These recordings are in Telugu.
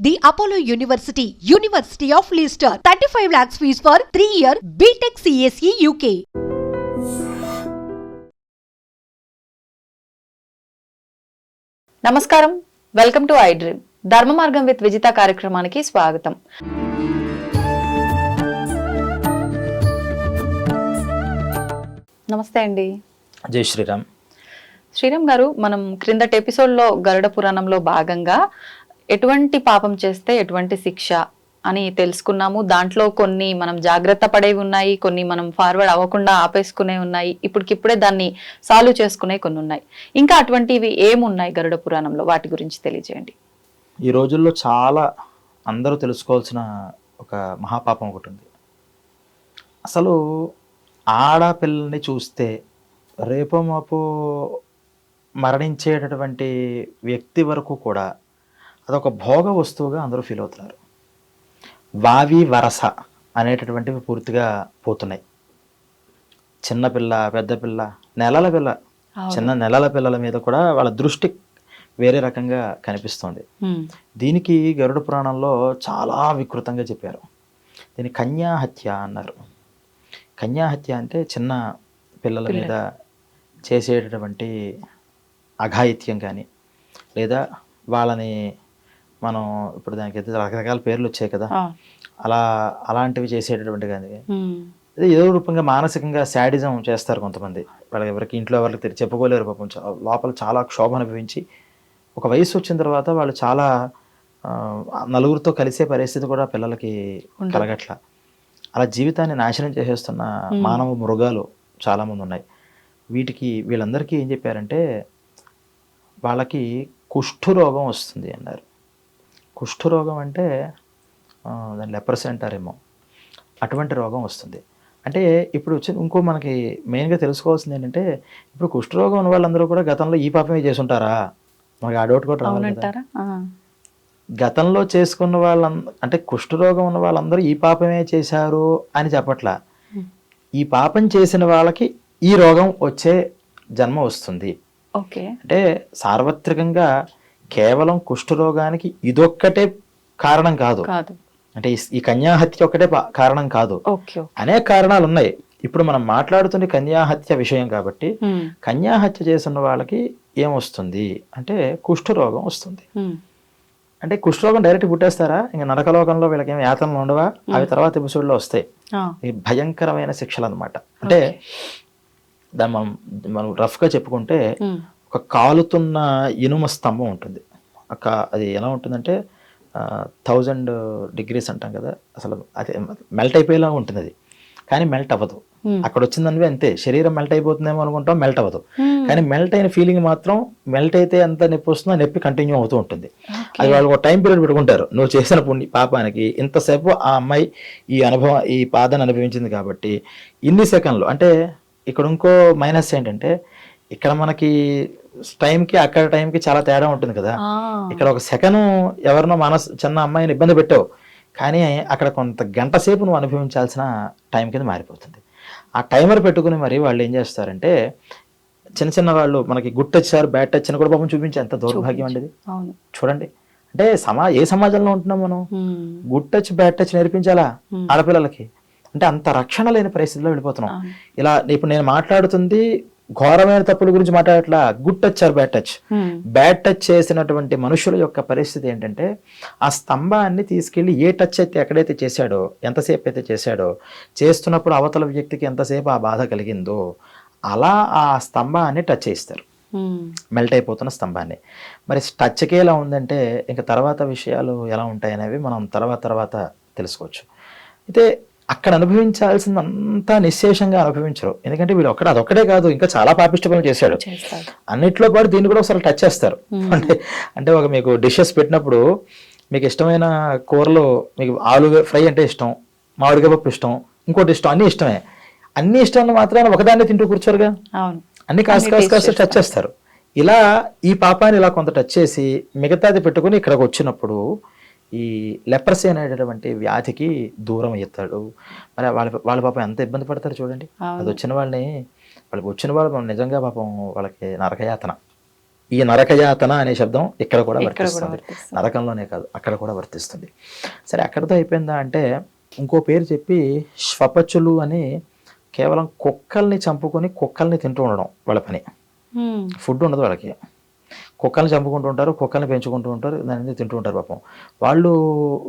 The Apollo University, University of Leicester. 35 lakhs fees for 3-year BTech CSE UK. నమస్కారం, వెల్కమ్ టు ఐ డ్రీమ్. ధర్మ మార్గం విత్ విజిత కార్యక్రమానికి స్వాగతం. నమస్తే అండి. జై శ్రీరామ్. శ్రీరామ్ గారు, మనం క్రిందటి ఎపిసోడ్లో గరుడ పురాణంలో భాగంగా ఎటువంటి పాపం చేస్తే ఎటువంటి శిక్ష అని తెలుసుకున్నాము. దాంట్లో కొన్ని మనం జాగ్రత్త పడేవి ఉన్నాయి, కొన్ని మనం ఫార్వర్డ్ అవ్వకుండా ఆపేసుకునే ఉన్నాయి, ఇప్పటికిప్పుడే దాన్ని సాల్వ్ చేసుకునే కొన్ని ఉన్నాయి. ఇంకా అటువంటివి ఏమున్నాయి గరుడ పురాణంలో, వాటి గురించి తెలియజేయండి. ఈ రోజుల్లో చాలా అందరూ తెలుసుకోవాల్సిన ఒక మహాపాపం ఒకటి ఉంది. అసలు ఆడపిల్లని చూస్తే రేపో మాపో మరణించేటటువంటి వ్యక్తి వరకు కూడా అదొక భోగ వస్తువుగా అందరూ ఫీల్ అవుతున్నారు. వావి వరస అనేటటువంటివి పూర్తిగా పోతున్నాయి. చిన్నపిల్ల, పెద్ద పిల్ల, నెలల పిల్ల, చిన్న నెలల పిల్లల మీద కూడా వాళ్ళ దృష్టి వేరే రకంగా కనిపిస్తుంది. దీనికి గరుడ పురాణంలో చాలా వికృతంగా చెప్పారు. దీన్ని కన్యాహత్య అన్నారు. కన్యాహత్య అంటే చిన్న పిల్లల మీద చేసేటటువంటి అఘాయిత్యం కానీ, లేదా వాళ్ళని మనం ఇప్పుడు దానికి రకరకాల పేర్లు వచ్చాయి కదా, అలాంటివి చేసేటటువంటి కానీ, ఏదో రూపంగా మానసికంగా శాడిజం చేస్తారు కొంతమంది. వాళ్ళకి ఎవరికి ఇంట్లో ఎవరికి చెప్పుకోలేరు పాపం, లోపల చాలా క్షోభ అనుభవించి ఒక వయసు వచ్చిన తర్వాత వాళ్ళు చాలా నలుగురితో కలిసే పరిస్థితి కూడా పిల్లలకి కలగట్ల. అలా జీవితాన్ని నాశనం చేసేస్తున్న మానవ మృగాలు చాలామంది ఉన్నాయి. వీళ్ళందరికీ ఏం చెప్పారంటే వాళ్ళకి కుష్ఠరోగం వస్తుంది అన్నారు. కుష్ఠరోగం అంటే దాన్ని లెప్రసీ అంటారేమో, అటువంటి రోగం వస్తుంది. అంటే ఇప్పుడు ఇంకో మనకి మెయిన్గా తెలుసుకోవాల్సింది ఏంటంటే, ఇప్పుడు కుష్ఠరోగం ఉన్న వాళ్ళందరూ కూడా గతంలో ఈ పాపమే చేసి ఉంటారా? మనకి ఆ డౌట్ కూడా రావాలి కదా. గతంలో చేసుకున్న అంటే కుష్ఠరోగం ఉన్న వాళ్ళందరూ ఈ పాపమే చేశారు అని చెప్పట్లా. ఈ పాపం చేసిన వాళ్ళకి ఈ రోగం వచ్చే జన్మ వస్తుంది. అంటే సార్వత్రికంగా కేవలం కుష్ఠరోగానికి ఇదొక్కటే కారణం కాదు. అంటే ఈ కన్యాహత్య ఒక్కటే కారణం కాదు, అనేక కారణాలు ఉన్నాయి. ఇప్పుడు మనం మాట్లాడుతున్న కన్యాహత్య విషయం కాబట్టి, కన్యాహత్య చేసిన వాళ్ళకి ఏమొస్తుంది అంటే కుష్ఠరోగం వస్తుంది. అంటే కుష్ఠరోగం డైరెక్ట్ పుట్టేస్తారా? ఇంకా నరకలోకంలో వీళ్ళకి ఏమి యాతనలు ఉండవా? అవి తర్వాత ఎపిసోడ్లో వస్తాయి. ఈ భయంకరమైన శిక్షలు అనమాట. అంటే దాన్ని మనం రఫ్గా చెప్పుకుంటే, ఒక కాలుతున్న ఇనుమ స్తంభం ఉంటుంది. అది ఎలా ఉంటుందంటే 1000 degrees అంటాం కదా, అసలు అది మెల్ట్ అయిపోయేలా ఉంటుంది. అది కానీ మెల్ట్ అవ్వదు. అక్కడ వచ్చిందనివే అంతే. శరీరం మెల్ట్ అయిపోతుందేమో అనుకుంటాం, మెల్ట్ అవ్వదు. కానీ మెల్ట్ అయిన ఫీలింగ్ మాత్రం, మెల్ట్ అయితే ఎంత నొప్పి వస్తుందో నొప్పి కంటిన్యూ అవుతూ ఉంటుంది. అది వాళ్ళు ఒక టైం పీరియడ్ పెట్టుకుంటారు. నువ్వు చేసిన పాపానికి ఇంతసేపు ఆ అమ్మాయి ఈ అనుభవం, ఈ బాధను అనుభవించింది కాబట్టి ఇన్ని సెకండ్లు. అంటే ఇక్కడ ఇంకో మైనస్ ఏంటంటే, ఇక్కడ మనకి టైంకి అక్కడ టైంకి చాలా తేడా ఉంటుంది కదా. ఇక్కడ ఒక సెకండ్ ఎవరినో చిన్న అమ్మాయిని ఇబ్బంది పెట్టావు, కానీ అక్కడ కొంత గంట సేపు నువ్వు అనుభవించాల్సిన టైం కింద మారిపోతుంది. ఆ టైమర్ పెట్టుకుని మరి వాళ్ళు ఏం చేస్తారంటే, చిన్న చిన్న వాళ్ళు మనకి good touch or bad touch అని కూడా పాపం చూపించే ఎంత దౌర్భాగ్యం అండి చూడండి. అంటే ఏ సమాజంలో ఉంటున్నాం మనం? గుడ్ టచ్ బ్యాడ్ టచ్ నేర్పించాలా ఆడపిల్లలకి? అంటే అంత రక్షణ లేని పరిస్థితిలో వెళ్ళిపోతున్నాం. ఇలా ఇప్పుడు నేను మాట్లాడుతుంది ఘోరమైన తప్పుల గురించి మాట్లాడట్లా, good touch or bad touch. Bad touch చేసినటువంటి మనుషుల యొక్క పరిస్థితి ఏంటంటే, ఆ స్తంభాన్ని తీసుకెళ్లి ఏ టచ్ అయితే ఎక్కడైతే చేశాడో, ఎంతసేపు అయితే చేశాడో, చేస్తున్నప్పుడు అవతల వ్యక్తికి ఎంతసేపు ఆ బాధ కలిగిందో అలా ఆ స్తంభాన్ని టచ్ చేయిస్తారు, మెల్ట్ అయిపోతున్న స్తంభాన్ని. మరి టచ్కే ఎలా ఉందంటే ఇంకా తర్వాత విషయాలు ఎలా ఉంటాయనేవి మనం తర్వాత తెలుసుకోవచ్చు. అయితే అక్కడ అనుభవించాల్సిందంతా నిశ్శేషంగా అనుభవించరు. ఎందుకంటే వీళ్ళు అదొక్కడే కాదు, ఇంకా చాలా పాపిష్ట పనులు చేశాడు. అన్నిట్లో పాటు దీన్ని కూడా ఒకసారి టచ్ చేస్తారు. అంటే ఒక మీకు డిషెస్ పెట్టినప్పుడు, మీకు ఇష్టమైన కూరలో మీకు ఆలు ఫ్రై అంటే ఇష్టం, మామిడికాయ పప్పు ఇష్టం, ఇంకోటి ఇష్టం, అన్ని ఇష్టమే. అన్ని ఇష్టాన్ని మాత్రాన్ని ఒకదాన్ని తింటూ కూర్చోరుగా, అన్ని కాస్త టచ్ చేస్తారు. ఇలా ఈ పాపాన్ని ఇలా కొంత టచ్ చేసి మిగతాది పెట్టుకుని ఇక్కడికి వచ్చినప్పుడు ఈ లెప్రసీ అనేటటువంటి వ్యాధికి దూరం అవుతాడు. మరి వాళ్ళ పాపం ఎంత ఇబ్బంది పడతారు చూడండి. అది వచ్చిన వాళ్ళు నిజంగా పాపం వాళ్ళకి నరకయాతన. ఈ నరకయాతన అనే శబ్దం ఇక్కడ కూడా ఇక్కడ కూడా వర్తిస్తుంది. వర్తిస్తుంది. నరకంలోనే కాదు, అక్కడ కూడా వర్తిస్తుంది. సరే, అక్కడితో అయిపోయిందా అంటే ఇంకో పేరు చెప్పి శ్వపచులు అని కేవలం కుక్కల్ని చంపుకొని కుక్కల్ని తింటూ ఉండడం వాళ్ళ పని. ఫుడ్ ఉండదు వాళ్ళకి, కుక్కల్ని చంపుకుంటూ ఉంటారు, కుక్కల్ని పెంచుకుంటూ ఉంటారు, దాన్ని తింటూ ఉంటారు. పాపం వాళ్ళు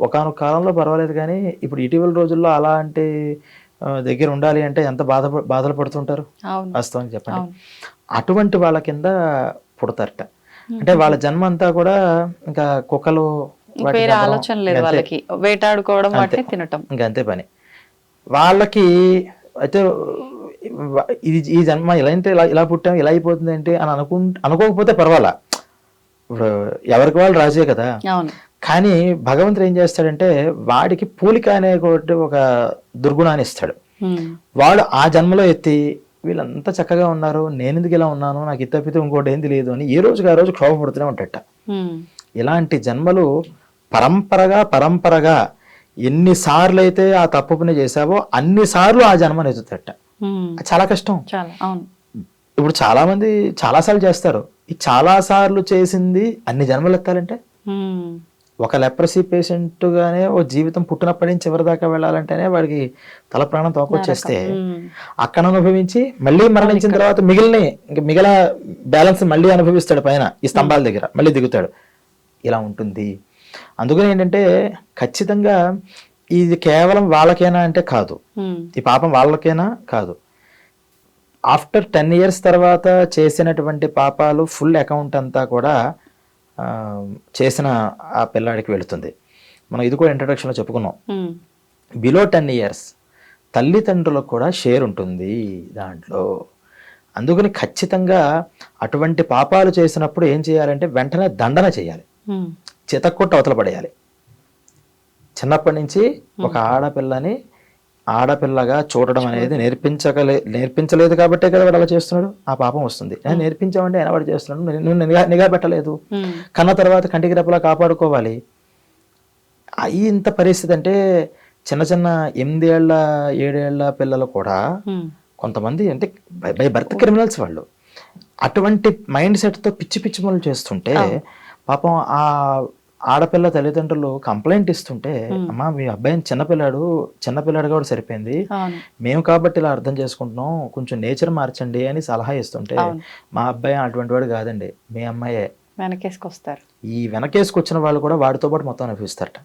ఒకానొక కాలంలో పర్వాలేదు, కానీ ఇప్పుడు ఇటీవల రోజుల్లో అలాంటి దగ్గర ఉండాలి అంటే ఎంత బాధలు పడుతుంటారు వాస్తవానికి చెప్పండి. అటువంటి వాళ్ళ కింద పుడతారట. అంటే వాళ్ళ జన్మ అంతా కూడా ఇంకా కుక్కలు ఆలోచన లేదు వాళ్ళకి, వేటాడుకోవడం వాటిని తినటం, ఇంకా అంతే పని వాళ్ళకి. అయితే ఇది ఈ జన్మ ఇలా అంటే ఇలా పుట్టాం, ఇలా అయిపోతుంది ఏంటి అని అనుకోకపోతే పర్వాలా, ఇప్పుడు ఎవరికి వాళ్ళు రాజే కదా. కానీ భగవంతుడు ఏం చేస్తాడంటే వాడికి పూలిక అనే ఒక దుర్గుణాన్ని ఇస్తాడు. వాడు ఆ జన్మలో ఎత్తి వీళ్ళంతా చక్కగా ఉన్నారు, నేను ఎందుకు ఇలా ఉన్నాను, నాకు ఇతపితే ఇంకోటి ఏం తెలియదు అని ఏ రోజుకి ఆ రోజు క్షోభపడుతూనే ఉంటాడట. ఇలాంటి జన్మలు పరంపరగా ఎన్నిసార్లు అయితే ఆ తప్పు పని చేసావో అన్నిసార్లు ఆ జన్మను ఎత్తుతట. చాలా కష్టం. ఇప్పుడు చాలా మంది చాలాసార్లు చేస్తారు. ఈ చాలా సార్లు చేసింది అన్ని జన్మలు ఎత్తాలంటే, ఒక లెప్రసీ పేషెంట్ గానే ఓ జీవితం పుట్టినప్పటి నుంచి చివరి దాకా వెళ్ళాలంటేనే వాడికి తల ప్రాణం తోకొచ్చేస్తే అక్కడ అనుభవించి మళ్ళీ మరణించిన తర్వాత మిగిలిన బ్యాలెన్స్ మళ్ళీ అనుభవిస్తాడు పైన ఈ స్తంభాల దగ్గర, మళ్ళీ దిగుతాడు. ఇలా ఉంటుంది. అందుకని ఏంటంటే ఖచ్చితంగా ఇది కేవలం వాళ్ళకేనా అంటే కాదు, ఈ పాపం వాళ్ళకేనా కాదు. ఆఫ్టర్ 10 years తర్వాత చేసినటువంటి పాపాలు ఫుల్ అకౌంట్ అంతా కూడా చేసిన ఆ పిల్లాడికి వెళుతుంది. మనం ఇది కూడా ఇంట్రడక్షన్లో చెప్పుకున్నాం. బిలో 10 years తల్లిదండ్రులకు కూడా షేర్ ఉంటుంది దాంట్లో. అందుకని ఖచ్చితంగా అటువంటి పాపాలు చేసినప్పుడు ఏం చేయాలంటే వెంటనే దండన చేయాలి, చితక్కొట్టు అవతల పడేయాలి. చిన్నప్పటి నుంచి ఒక ఆడపిల్లని ఆడపిల్లగా చూడడం అనేది నేర్పించలేదు కాబట్టే కదా వాడు అలా చేస్తున్నాడు, ఆ పాపం వస్తుంది. నేర్పించామంటే ఆయన వాడు చేస్తున్నాడు, నువ్వు నిఘా పెట్టలేదు. కన్న తర్వాత కంటికి రెప్పలా కాపాడుకోవాలి. ఇంత పరిస్థితి అంటే చిన్న 8 ఏళ్ల 7 ఏళ్ల పిల్లలు కూడా కొంతమంది అంటే బై బర్త్ క్రిమినల్స్ వాళ్ళు. అటువంటి మైండ్ సెట్తో పిచ్చి పిచ్చి పనులు చేస్తుంటే పాపం ఆ ఆడపిల్ల తల్లిదండ్రులు కంప్లైంట్ ఇస్తుంటే, అమ్మా మీ అబ్బాయిని చిన్నపిల్లాడుగా కూడా సరిపోయింది, మేము కాబట్టి ఇలా అర్థం చేసుకుంటున్నాం, కొంచెం నేచర్ మార్చండి అని సలహా ఇస్తుంటే, మా అబ్బాయి అటువంటి వాడు కాదండి, మీ అమ్మాయే వెనకేసుకొస్తారు. ఈ వెనకేసుకొచ్చిన వాళ్ళు కూడా వాడితో పాటు మొత్తం అనిపిస్తారట.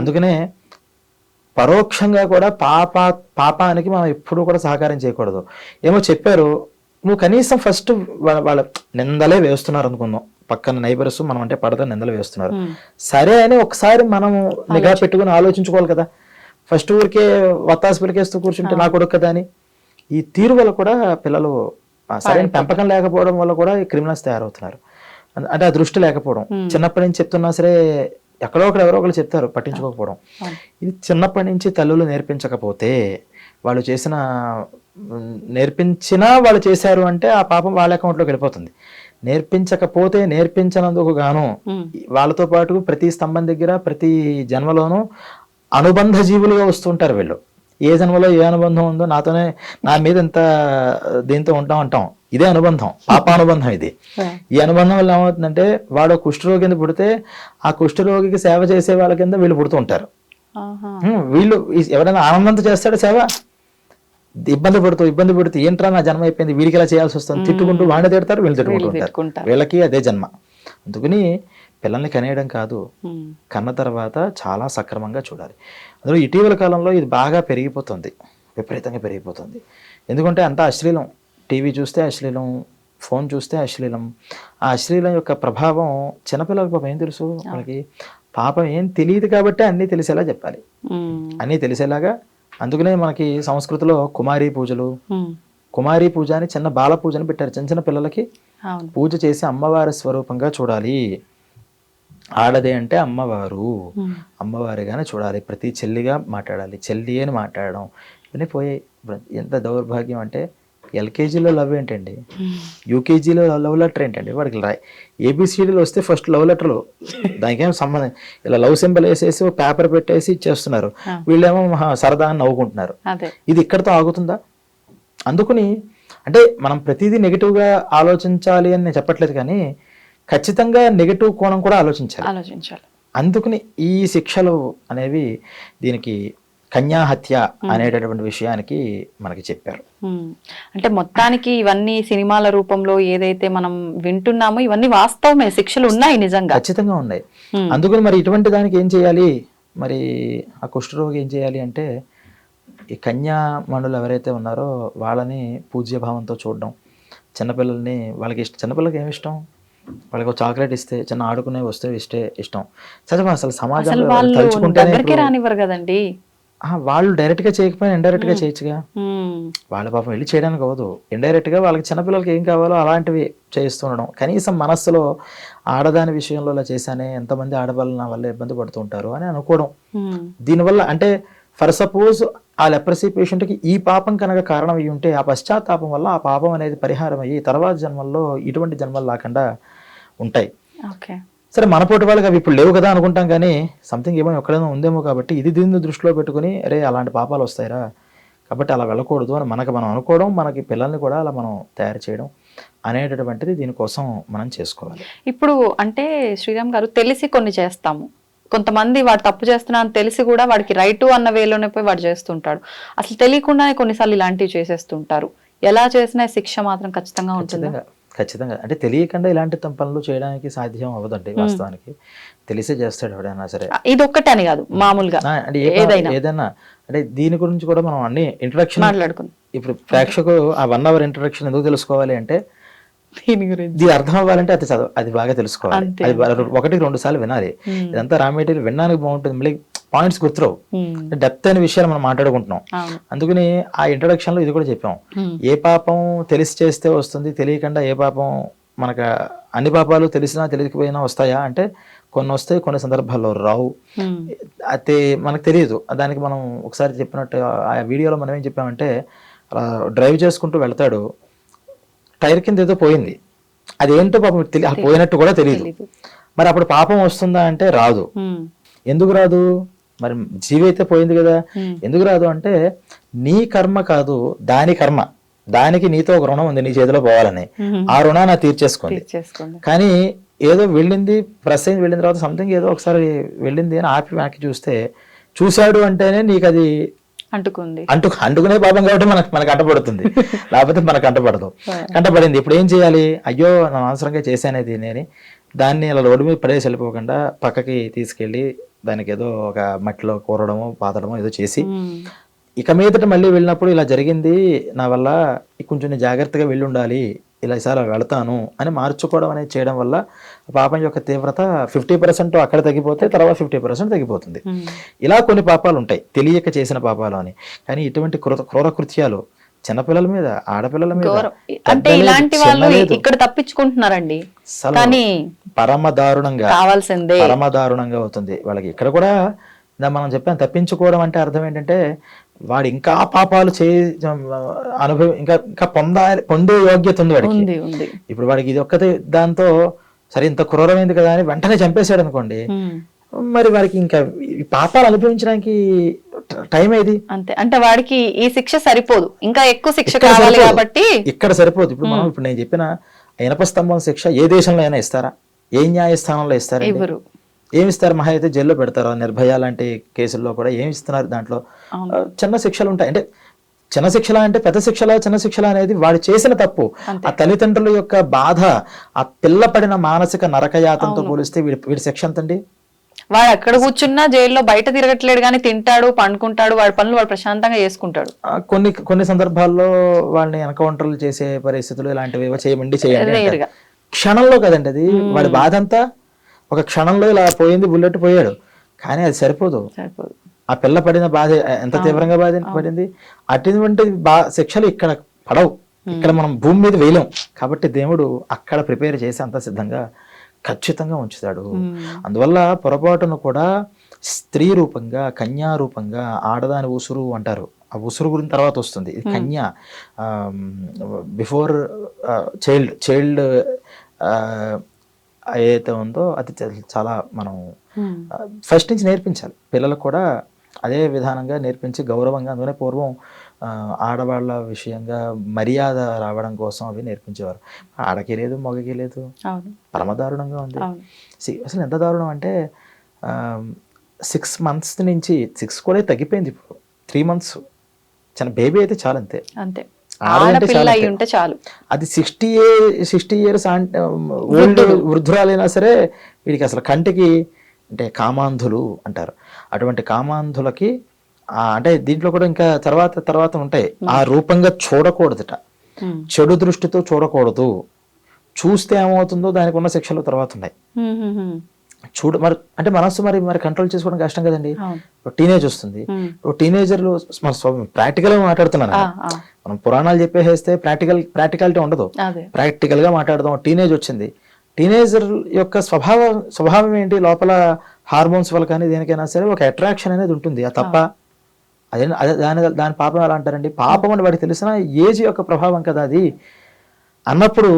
అందుకనే పరోక్షంగా కూడా పాపానికి మనం ఎప్పుడూ కూడా సహకారం చేయకూడదు. ఏమో చెప్పారు, నువ్వు కనీసం ఫస్ట్ వాళ్ళ నిందలే వేస్తున్నారు అనుకుందాం, పక్కన నైబర్స్ మనం అంటే పడతా నిందలు వేస్తున్నారు, సరే అని ఒకసారి మనం నిఘా పెట్టుకుని ఆలోచించుకోవాలి కదా. ఫస్ట్ ఊరికే వత్తాసు పిలికేస్తూ కూర్చుంటే నా కొడుకు కదా అని. ఈ తీరు వల్ల కూడా పిల్లలు సరైన పెంపకం లేకపోవడం వల్ల కూడా ఈ క్రిమినల్స్ తయారవుతున్నారు. అంటే ఆ దృష్టి లేకపోవడం, చిన్నప్పటి నుంచి చెప్తున్నా సరే ఎక్కడో ఎవరో ఒకరు చెప్తారు, పట్టించుకోకపోవడం. ఇది చిన్నప్పటి నుంచి తల్లులు నేర్పించకపోతే, వాళ్ళు నేర్పించినా వాళ్ళు చేశారు అంటే ఆ పాపం వాళ్ళ అకౌంట్లోకి వెళ్ళిపోతుంది. నేర్పించకపోతే నేర్పించినందుకు గాను వాళ్ళతో పాటు ప్రతి స్తంభం దగ్గర ప్రతి జన్మలోనూ అనుబంధ జీవులుగా వస్తుంటారు వీళ్ళు. ఏ జన్మలో ఏ అనుబంధం ఉందో, నా మీద ఎంత దీంతో ఉంటాం, ఇదే అనుబంధం, పాపానుబంధం ఇది. ఈ అనుబంధం వల్ల ఏమవుతుందంటే వాడు కుష్ఠరోగి కింద పుడితే ఆ కుష్ఠరోగికి సేవ చేసే వాళ్ళ కింద వీళ్ళు పుడుతూ ఉంటారు. వీళ్ళు ఎవరైనా ఆనందంతో చేస్తాడు సేవ, ఇబ్బంది పడుతూ ఏంట్రా నా జన్మ అయిపోయింది, వీడికి ఇలా చేయాల్సి వస్తుంది, తిట్టుకుంటూ వాడిని తిడతారు, వీళ్ళు తిట్టుకుంటూ ఉంటారు. వీళ్ళకి అదే జన్మ. అందుకని పిల్లల్ని కనేయడం కాదు, కన్న తర్వాత చాలా సక్రమంగా చూడాలి. అందులో ఇటీవల కాలంలో ఇది బాగా పెరిగిపోతుంది, విపరీతంగా పెరిగిపోతుంది. ఎందుకంటే అంతా అశ్లీలం. టీవీ చూస్తే అశ్లీలం, ఫోన్ చూస్తే అశ్లీలం. ఆ అశ్లీలం యొక్క ప్రభావం చిన్నపిల్లలకు పాపం ఏం తెలుసు, వాళ్ళకి పాపం ఏం తెలియదు కాబట్టి అన్నీ తెలిసేలా చెప్పాలి, అన్నీ తెలిసేలాగా. అందుకనే మనకి సంస్కృతిలో కుమారీ పూజ అని చిన్న బాల పూజని పెట్టారు. చిన్న పిల్లలకి పూజ చేసి అమ్మవారి స్వరూపంగా చూడాలి. ఆడదే అంటే అమ్మవారిగానే చూడాలి. ప్రతి చెల్లిగా మాట్లాడాలి, చెల్లి అని మాట్లాడడం ఇవన్నీ పోయాయి. ఎంత దౌర్భాగ్యం అంటే ఎల్కేజీలో లవ్ ఏంటండి, యూకేజీలో లవ్ లెటర్ ఏంటండి, వాడికి ఏబిసిడీలు వస్తే ఫస్ట్ లవ్ లెటర్లు, దానికేం సంబంధం. ఇలా లవ్ సింబల్ వేసేసి పేపర్ పెట్టేసి ఇచ్చేస్తున్నారు, వీళ్ళేమో సరదా అని నవ్వుకుంటున్నారు. ఇది ఇక్కడతో ఆగుతుందా? అందుకని అంటే మనం ప్రతిదీ నెగిటివ్గా ఆలోచించాలి అని నేను చెప్పట్లేదు, కానీ ఖచ్చితంగా నెగటివ్ కోణం కూడా ఆలోచించాలి. ఆలోచించాలి. అందుకని ఈ శిక్షలు అనేవి దీనికి కన్యాహత్య అనేటటువంటి విషయానికి మనకి చెప్పారు. అంటే మొత్తానికి ఇవన్నీ సినిమాల రూపంలో ఏదైతే మనం వింటున్నామో ఇవన్నీ వాస్తవమే, శిక్షలు ఉన్నాయి నిజంగా, ఖచ్చితంగా ఉన్నాయి. అందుకని మరి ఇటువంటి దానికి ఏం చేయాలి, మరి ఆ కుష్ఠరోగి ఏం చేయాలి అంటే ఈ కన్యామణులు ఎవరైతే ఉన్నారో వాళ్ళని పూజ్యభావంతో చూడడం, చిన్నపిల్లల్ని వాళ్ళకి చిన్నపిల్లలకి ఏమి ఇష్టం, వాళ్ళకి ఒక చాక్లెట్ ఇస్తే, చిన్న ఆడుకునే వస్తువు ఇష్టం. సరే అసలు సమాజంలో దగ్గరికి రానివ్వరు కదండి. వాళ్ళు డైరెక్ట్ గా చేయకపోయినా ఇండైరెక్ట్ గా చేయొచ్చుగా. వాళ్ళ పాపం వెళ్ళి చేయడానికి అవ్వదు, ఇండైరెక్ట్ గా వాళ్ళకి చిన్నపిల్లలకి ఏం కావాలో అలాంటివి చేస్తుండడం. కనీసం మనస్సులో ఆడదాని విషయంలో ఇలా చేశానే, ఎంతమంది ఆడవాళ్ళు నా వల్ల ఇబ్బంది పడుతూ ఉంటారు అని అనుకోవడం. దీనివల్ల అంటే ఫర్ సపోజ్ ఆ లెప్రసీ పేషెంట్కి ఈ పాపం కనుక కారణం అయ్యి ఉంటే ఆ పశ్చాత్తాపం వల్ల ఆ పాపం అనేది పరిహారం అయ్యి తర్వాత జన్మల్లో ఇటువంటి జన్మలు లేకుండా ఉంటాయి. సరే మనపోటి వాళ్ళకి అవి ఇప్పుడు లేవు కదా అనుకుంటాం, కానీ సంథింగ్ ఏమో ఎక్కడైనా ఉందేమో కాబట్టి ఇది దీన్ని దృష్టిలో పెట్టుకుని అరే అలాంటి పాపాలు వస్తాయిరా కాబట్టి అలా వెళ్ళకూడదు అని మనం అనుకోవడం, మనకి పిల్లల్ని కూడా అలా మనం తయారు చేయడం అనేటటువంటిది దీనికోసం మనం చేసుకోవాలి. ఇప్పుడు అంటే శ్రీరామ్ గారు తెలిసి కొన్ని చేస్తాము, కొంతమంది వాడు తప్పు చేస్తున్నా అని తెలిసి కూడా వాడికి రైటు అన్న వేలోనే పోయి వాడు చేస్తుంటాడు. అసలు తెలియకుండానే కొన్నిసార్లు ఇలాంటివి చేసేస్తుంటారు. ఎలా చేసినా శిక్ష మాత్రం ఖచ్చితంగా ఉంటుంది. ఖచ్చితంగా అంటే తెలియకుండా ఇలాంటి పనులు చేయడానికి సాధ్యం అవ్వదండి. వాస్తవానికి తెలిసే చేస్తాడు ఎవడైనా సరే. ఇది ఒక్కటే అని కాదు, మామూలుగా అంటే ఏదైనా అంటే దీని గురించి కూడా మనం అన్ని ఇంట్రడక్షన్ మాట్లాడుకుందాం. ఇప్పుడు ప్రేక్షకులు ఆ 1 hour ఇంట్రడక్షన్ ఎందుకు తెలుసుకోవాలి అంటే దీని అర్థం అవ్వాలంటే అది బాగా తెలుసుకోవాలి. అది 1-2 సార్లు వినాలి. ఇదంతా రా మెటీరియల్ వినడానికి బాగుంటుంది, మళ్ళీ పాయింట్స్ గుర్తురావు, డెప్త్ అనే విషయాలు మనం మాట్లాడుకుంటున్నాం. అందుకని ఆ ఇంట్రడక్షన్ లో ఇది కూడా చెప్పాం. ఏ పాపం తెలిసి చేస్తే వస్తుంది, తెలియకుండా ఏ పాపం మనకు అన్ని పాపాలు తెలిసినా తెలియకపోయినా వస్తాయా అంటే కొన్ని వస్తాయి, కొన్ని సందర్భాల్లో రావు. అయితే మనకు తెలియదు. దానికి మనం ఒకసారి చెప్పినట్టు ఆ వీడియోలో మనం ఏం చెప్పామంటే అలా డ్రైవ్ చేసుకుంటూ వెళ్తాడు, టైర్ కింద ఏదో పోయింది, అదేంటో పాపం పోయినట్టు కూడా తెలియదు. మరి అప్పుడు పాపం వస్తుందా అంటే రాదు. ఎందుకు రాదు? మరి జీవి అయితే పోయింది కదా, ఎందుకు రాదు అంటే నీ కర్మ కాదు దాని కర్మ, దానికి నీతో ఒక రుణం ఉంది నీ చేతిలో పోవాలని, ఆ రుణాన్ని తీర్చేసుకోండి. కానీ ఏదో వెళ్ళింది, ప్రెస్ అయింది, వెళ్ళిన తర్వాత సంథింగ్ ఏదో ఒకసారి వెళ్ళింది అని ఆపి వెనక్కి చూశాడు అంటేనే నీకు అది అంటుకునే పాపం కాబట్టి మనకు అంటపడుతుంది, లేకపోతే మనకు కంటపడింది. ఇప్పుడు ఏం చేయాలి? అయ్యో నా అవసరంగా చేశానేది నేను, దాన్ని అలా రోడ్డు మీద పడేసి వెళ్ళిపోకుండా పక్కకి తీసుకెళ్ళి దానికి ఏదో ఒక మట్టిలో కూరడమో పాతడమో ఏదో చేసి ఇక మీదట మళ్ళీ వెళ్ళినప్పుడు ఇలా జరిగింది నా వల్ల, కొంచెం జాగ్రత్తగా వెళ్ళి ఉండాలి, ఇలా ఈసారి వెళతాను అని మార్చుకోవడం అనేది చేయడం వల్ల పాపం యొక్క తీవ్రత 50% అక్కడ తగ్గిపోతే తర్వాత 50% తగ్గిపోతుంది. ఇలా కొన్ని పాపాలు ఉంటాయి తెలియక చేసిన పాపాలు అని. కానీ ఇటువంటి క్రూర కృత్యాలు చిన్నపిల్లల మీద, ఆడపిల్లల మీద అంటే ఇలాంటి వాళ్ళు ఇక్కడ తప్పించుకుంటున్నారండి, కానీ పరమ దారుణంగా అవుతుంది వాళ్ళకి. ఇక్కడ కూడా మనం చెప్పాను, తప్పించుకోవడం అంటే అర్థం ఏంటంటే వాడు ఇంకా పాపాలు ఇంకా పొందే యోగ్యత ఉంది వాడికి. ఇప్పుడు వాడికి ఇది ఒక్కతే దాంతో సరే ఇంత క్రూరమైంది కదా అని వెంటనే చంపేశాడు అనుకోండి, మరి వాడికి ఇంకా పాపాలు అనుభవించడానికి టైం ఏది? అంతే. అంటే వాడికి ఈ శిక్ష సరిపోదు, ఇంకా ఎక్కువ శిక్ష కావాలి కాబట్టి ఇక్కడ సరిపోదు. ఇప్పుడు నేను చెప్పిన ఇనప స్తంభం శిక్ష ఏ దేశంలో అయినా ఇస్తారా? ఏ న్యాయస్థానంలో ఇస్తారా? ఏమి ఇస్తారు? మహా అయితే జైల్లో పెడతారు. నిర్భయ లాంటి కేసుల్లో కూడా ఏమి ఇస్తున్నారు? దాంట్లో చిన్న శిక్షలు ఉంటాయి. అంటే చిన్న శిక్షల అంటే పెద్ద శిక్షల, చిన్న శిక్షల అనేది వాడు చేసిన తప్పు, ఆ తల్లిదండ్రుల యొక్క బాధ, ఆ పిల్ల పడిన మానసిక నరకయాతంతో పోలిస్తే వీడి శిక్ష ఎంతండి? వాడు అక్కడ కూర్చున్నా జైల్లో బయట తిరగట్లేడు, కానీ తింటాడు, పండుకుంటాడు, వాడి పనులు వాడు ప్రశాంతంగా చేసుకుంటాడు. కొన్ని సందర్భాల్లో వాళ్ళని ఎన్కౌంటర్లు చేసే పరిస్థితులు ఇలాంటివి చేయండి క్షణంలో కదండి అది. వాడి బాధ అంతా ఒక క్షణంలో ఇలా పోయింది, బుల్లెట్ పోయాడు, కానీ అది సరిపోదు. ఆ పిల్ల పడిన బాధ ఎంత తీవ్రంగా పడింది. అటువంటి శిక్షలు ఇక్కడ పడవు, ఇక్కడ మనం భూమి మీద వేయలేం. కాబట్టి దేవుడు అక్కడ ప్రిపేర్ చేసి అంత సిద్ధంగా ఖచ్చితంగా ఉంచుతాడు. అందువల్ల పొరపాటును కూడా స్త్రీ రూపంగా, కన్యా రూపంగా, ఆడదాని ఉసురు అంటారు. ఆ ఉసురు గురించి తర్వాత వస్తుంది. ఇది కన్యా, బిఫోర్ చైల్డ్ ఏదైతే ఉందో అది చాలా మనం ఫస్ట్ నుంచి నేర్పించాలి పిల్లలకు కూడా. అదే విధానంగా నేర్పించి గౌరవంగా. అందుకనే పూర్వం ఆడవాళ్ళ విషయంగా మర్యాద రావడం కోసం అవి నేర్పించేవారు. ఆడకి లేదు, మగకి లేదు, అవును పరమదారుణంగా ఉంది. అవును అసలు ఎంత దారుణం అంటే 6 months నుంచి 6 కూడా తగ్గిపోయింది, ఇప్పుడు 3 months చిన్న బేబీ అయితే చాలు అంతే. అంతే, ఆడదంటే ఆడపిల్ల చాలా అయి అంతే. ఉంటే చాలు. అది 60 years ఓల్డ్ వృద్ధురాలైనా సరే వీడికి అసలు కంటికి అంటే కామాంధులు అంటారు. అటువంటి కామాంధులకి అంటే దీంట్లో కూడా ఇంకా తర్వాత ఉంటాయి. ఆ రూపంగా చూడకూడదట, చెడు దృష్టితో చూడకూడదు. చూస్తే ఏమవుతుందో దానికి ఉన్న శిక్షలు తర్వాత ఉన్నాయి. మరి అంటే మనస్సు మరి కంట్రోల్ చేసుకోవడం కష్టం కదండి. టీనేజ్ వస్తుంది, టీనేజర్లు ప్రాక్టికల్ గా మాట్లాడుతున్నాను. మనం పురాణాలు చెప్పేస్తే ప్రాక్టికాలిటీ ఉండదు, ప్రాక్టికల్ గా మాట్లాడదాం. టీనేజ్ వచ్చింది, టీనేజర్ యొక్క స్వభావం ఏంటి, లోపల హార్మోన్స్ వల్ల కానీ దేనికైనా సరే ఒక అట్రాక్షన్ అనేది ఉంటుంది. ఆ తప్ప అదే దాని పాపం ఎలా అంటారండి, పాపం అని వాడికి తెలిసిన ఏజ్ యొక్క ప్రభావం కదా అది అన్నప్పుడు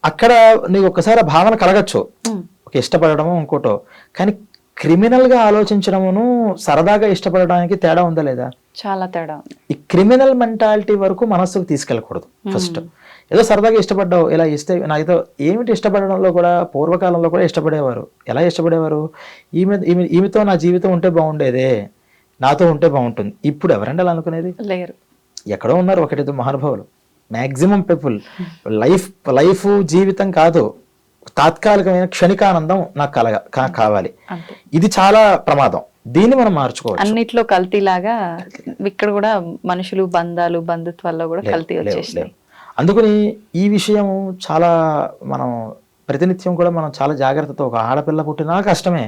అక్కడ నీకు ఒక్కసారి ఆ భావన కలగచ్చు, ఒక ఇష్టపడడము ఇంకోటో. కానీ క్రిమినల్ గా ఆలోచించడమును సరదాగా ఇష్టపడడానికి తేడా ఉందా లేదా? చాలా తేడా. ఈ క్రిమినల్ మెంటాలిటీ వరకు మనస్సుకు తీసుకెళ్ళకూడదు. ఫస్ట్ ఏదో సరదాగా ఇష్టపడ్డావు, ఇలా ఇస్తే నాకేదో ఏమిటి ఇష్టపడడంలో కూడా పూర్వకాలంలో కూడా ఇష్టపడేవారు. ఎలా ఇష్టపడేవారు, ఈమెతో నా జీవితం ఉంటే బాగుండేదే, నాతో ఉంటే బాగుంటుంది. ఇప్పుడు ఎవరండి అలా అనుకునేది? లేరు. ఎక్కడో ఉన్నారు ఒకటిద్దరు మహానుభావులు. మ్యాక్సిమం పీపుల్ లైఫ్ జీవితం కాదు, తాత్కాలికమైన క్షణికానందం నాకు కావాలి. ఇది చాలా ప్రమాదం, దీన్ని మనం మార్చుకోవచ్చు. అన్నిట్లో కల్తీలాగా ఇక్కడ కూడా మనుషులు, బంధాలు, బంధుత్వాల్లో కూడా కల్తీ వచ్చేసినాయి. అందుకని ఈ విషయం చాలా మనం ప్రతినిత్యం కూడా మనం చాలా జాగ్రత్తతో, ఒక ఆడపిల్ల పుట్టినా కష్టమే.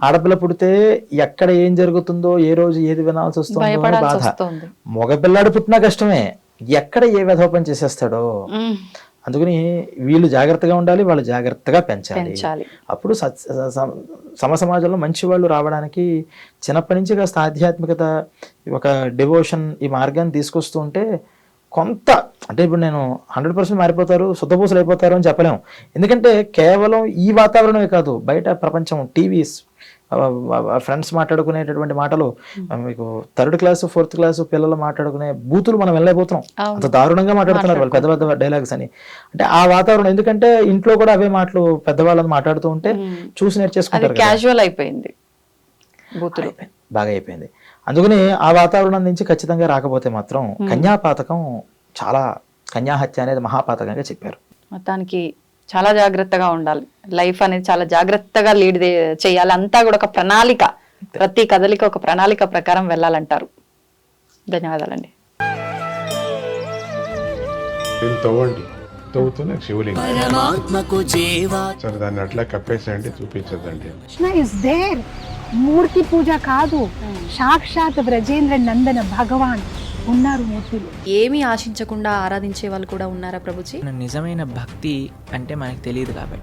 ఆడపిల్ల పుడితే ఎక్కడ ఏం జరుగుతుందో, ఏ రోజు ఏది వినాల్సి వస్తుందో బాధ. మగపిల్లాడు పుట్టినా కష్టమే, ఎక్కడ ఏ విధోపం చేసేస్తాడో. అందుకని వీళ్ళు జాగ్రత్తగా ఉండాలి, వాళ్ళు జాగ్రత్తగా పెంచాలి. అప్పుడు సమాజంలో మంచి వాళ్ళు రావడానికి చిన్నప్పటి నుంచి కాస్త ఆధ్యాత్మికత, ఒక డివోషన్, ఈ మార్గాన్ని తీసుకొస్తూ ఉంటే కొంత, అంటే ఇప్పుడు నేను 100% మారిపోతారు, శుద్ధపూసలు అయిపోతారు అని చెప్పలేము. ఎందుకంటే కేవలం ఈ వాతావరణమే కాదు, బయట ప్రపంచం, టీవీస్, ఫ్రెండ్స్ మాట్లాడుకునేటటువంటి మాటలు, మీకు 3rd class 4th class పిల్లలు మాట్లాడుకునే బూతులు మనం వెళ్ళైపోతున్నాం. అంత దారుణంగా మాట్లాడుతున్నారు వాళ్ళు, పెద్ద పెద్ద డైలాగ్స్ అని. అంటే ఆ వాతావరణం, ఎందుకంటే ఇంట్లో కూడా అవే మాటలు పెద్దవాళ్ళని మాట్లాడుతూ ఉంటే చూసి నేర్చేసుకుంటారు. క్యాజువల్ అయిపోయింది, బాగా అయిపోయింది. అందుకని ఆ వాతావరణం నుంచి ఖచ్చితంగా రాకపోతే మాత్రం కన్యాపాతకం, చాలా కన్యాహత్య అనేది మహాపాతకంగా చెప్పారు. మొత్తానికి చాలా జాగ్రత్తగా ఉండాలి, లైఫ్ అనేది చాలా జాగ్రత్తగా లీడ్ చేయాలి. అంతా కూడా ఒక ప్రణాళిక, ప్రతి కదలిక ఒక ప్రణాళిక ప్రకారం వెళ్ళాలంటారు. ధన్యవాదాలండి. తవ్వుతున్న శివలింగం సరే, దాన్ని అట్లా కప్పేసేయండి, చూపించదండి. కృష్ణ ఇస్ దేర్, మూర్తి పూజ కాదు, సాక్షాత్ బ్రజేంద్ర నందన భగవాన్ ఉన్నారు మూర్తిలో. ఏమీ ఆశించకుండా ఆరాధించే వాళ్ళు కూడా ఉన్నారా ప్రభుజీ? నిజమైన భక్తి అంటే మనకు తెలియదు కాబట్టి